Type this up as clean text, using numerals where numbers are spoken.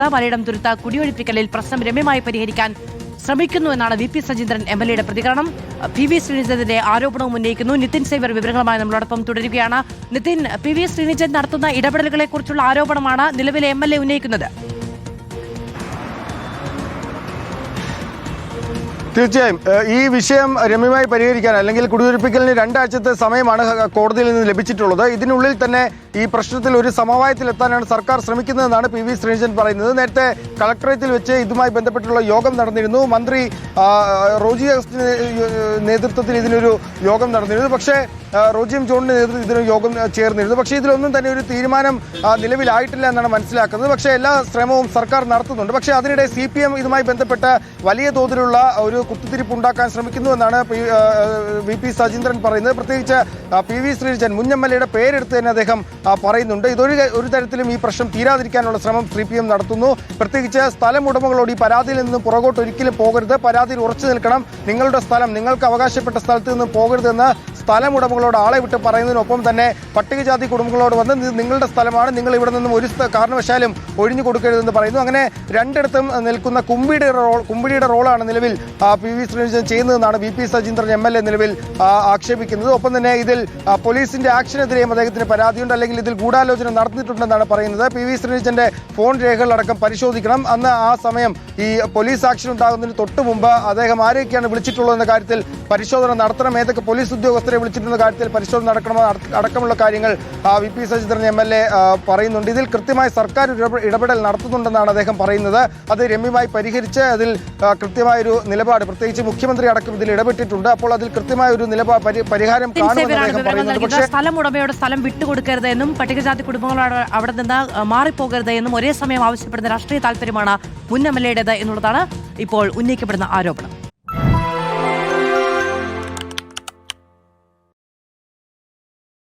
മലയിടം തുരുത്ത കുടിയൊഴിപ്പിക്കലിൽ പ്രശ്നം രമ്യമായി പരിഹരിക്കാൻ ശ്രമിക്കുന്നുവെന്നാണ് വി പി സജീന്ദ്രൻ എംഎൽഎയുടെ പ്രതികരണം. പി വി ശ്രീനിജന്റെ ആരോപണവും ഉന്നയിക്കുന്നു. നിതിൻ സേവർ വിവരങ്ങളുമായി നമ്മളോടൊപ്പം തുടരുകയാണ്. നിതിൻ, പി വി ശ്രീനിജൻ നടത്തുന്ന ഇടപെടലുകളെ കുറിച്ചുള്ള ആരോപണമാണ് നിലവിലെ എംഎൽഎ ഉന്നയിക്കുന്നത്. തീർച്ചയായും ഈ വിഷയം രമ്യമായി പരിഹരിക്കാൻ അല്ലെങ്കിൽ കുടിയൊഴിപ്പിക്കലിന് 2 ആഴ്ചത്തെ സമയമാണ് കോടതിയിൽ നിന്ന് ലഭിച്ചിട്ടുള്ളത്. ഇതിനുള്ളിൽ തന്നെ ഈ പ്രശ്നത്തിൽ ഒരു സമവായത്തിലെത്താനാണ് സർക്കാർ ശ്രമിക്കുന്നതെന്നാണ് പി വി ശ്രീനിജൻ പറയുന്നത്. നേരത്തെ കളക്ടറേറ്റിൽ വെച്ച് ഇതുമായി ബന്ധപ്പെട്ടുള്ള യോഗം നടന്നിരുന്നു. മന്ത്രി റോജി അഗസ്റ്റിന്റെ നേതൃത്വത്തിൽ ഇതിനൊരു യോഗം നടന്നിരുന്നു. പക്ഷേ റോജി എം ജോണിന്റെ നേതൃത്വത്തിൽ ഇതിനൊരു യോഗം ചേർന്നിരുന്നു. പക്ഷേ ഇതിലൊന്നും തന്നെ ഒരു തീരുമാനം നിലവിലായിട്ടില്ല എന്നാണ് മനസ്സിലാക്കുന്നത്. പക്ഷേ എല്ലാ ശ്രമവും സർക്കാർ നടത്തുന്നുണ്ട്. പക്ഷേ അതിനിടെ CPM ഇതുമായി ബന്ധപ്പെട്ട് വലിയ തോതിലുള്ള ഒരു കുത്തിത്തിരിപ്പ് ഉണ്ടാക്കാൻ ശ്രമിക്കുന്നുവെന്നാണ് വി പി സജീന്ദ്രൻ പറയുന്നത്. പ്രത്യേകിച്ച് പി വി ശ്രീനിജൻ മുൻ എംഎൽഎയുടെ പേരെടുത്ത് തന്നെ അദ്ദേഹം പറയുന്നുണ്ട്. ഒരു തരത്തിലും ഈ പ്രശ്നം തീരാതിരിക്കാനുള്ള ശ്രമം CPM നടത്തുന്നു. പ്രത്യേകിച്ച് സ്ഥലം ഉടമകളോട് ഈ പരാതിയിൽ നിന്ന് പുറകോട്ട് ഒരിക്കലും പോകരുത്, പരാതിയിൽ ഉറച്ചു നിൽക്കണം, നിങ്ങളുടെ സ്ഥലം നിങ്ങൾക്ക് അവകാശപ്പെട്ട സ്ഥലത്ത് നിന്ന് പോകരുതെന്ന് സ്ഥലം ഉടമകളോട് ആളെ വിട്ട് പറയുന്നതിനൊപ്പം തന്നെ പട്ടികജാതി കുടുംബങ്ങളോട് വന്ന് നിങ്ങളുടെ സ്ഥലമാണ്, നിങ്ങൾ ഇവിടെ നിന്നും ഒരു കാരണവശാലും ഒഴിഞ്ഞു കൊടുക്കരുതെന്ന് പറയുന്നു. അങ്ങനെ രണ്ടിടത്തും നിൽക്കുന്ന കുമ്പിടിയുടെ റോളാണ് നിലവിൽ പി വി ശ്രീനിജൻ ചെയ്യുന്നതെന്നാണ് വി പി സജീന്ദ്രൻ എംഎൽഎ നിലവിൽ ആക്ഷേപിക്കുന്നത്. ഒപ്പം തന്നെ ഇതിൽ പോലീസിന്റെ ആക്ഷനെതിരെയും അദ്ദേഹത്തിന് പരാതിയുണ്ട്, അല്ലെങ്കിൽ ഇതിൽ ഗൂഢാലോചന നടന്നിട്ടുണ്ടെന്നാണ് പറയുന്നത്. പി വി ശ്രീനിജന്റെ ഫോൺ രേഖകളടക്കം പരിശോധിക്കണം. അന്ന് ആ സമയം ഈ പോലീസ് ആക്ഷൻ ഉണ്ടാകുന്നതിന് തൊട്ട് മുമ്പ് അദ്ദേഹം ആരെയൊക്കെയാണ് വിളിച്ചിട്ടുള്ളതെന്ന കാര്യത്തിൽ പരിശോധന നടത്തണം, ഏതൊക്കെ പോലീസ് ഉദ്യോഗസ്ഥരെ വിളിച്ചിട്ടുള്ള കാര്യത്തിൽ പരിശോധന നടക്കണമോ അടക്കമുള്ള കാര്യങ്ങൾ വി പി സജീന്ദ്രൻ എംഎൽഎ പറയുന്നുണ്ട്. ഇതിൽ കൃത്യമായി സർക്കാർ ഇടപെടൽ നടത്തുന്നുണ്ടെന്നാണ് അദ്ദേഹം പറയുന്നത്. അത് രമ്യമായി പരിഹരിച്ച് അതിൽ കൃത്യമായൊരു നിലപാട്, പ്രത്യേകിച്ച് മുഖ്യമന്ത്രി അടക്കം ഇതിൽ ഇടപെട്ടിട്ടുണ്ട്. അപ്പോൾ അതിൽ കൃത്യമായ ഒരു പരിഹാരം കാണുമെന്ന് അദ്ദേഹം പറയുന്നുണ്ട്. പക്ഷേ സ്ഥലം ഉടമയുടെ സ്ഥലം വിട്ടുകൊടുക്കരുത് എന്നും പട്ടികജാതി കുടുംബങ്ങളോട് അവിടെ നിന്ന് മാറിപ്പോകരുത് എന്നും ഒരേ സമയം ആവശ്യപ്പെടുന്ന രാഷ്ട്രീയ താല്പര്യമാണ് മുൻ എംഎൽഎയുടേത് എന്നുള്ളതാണ് ഇപ്പോൾ ഉന്നയിക്കപ്പെടുന്ന ആരോപണം.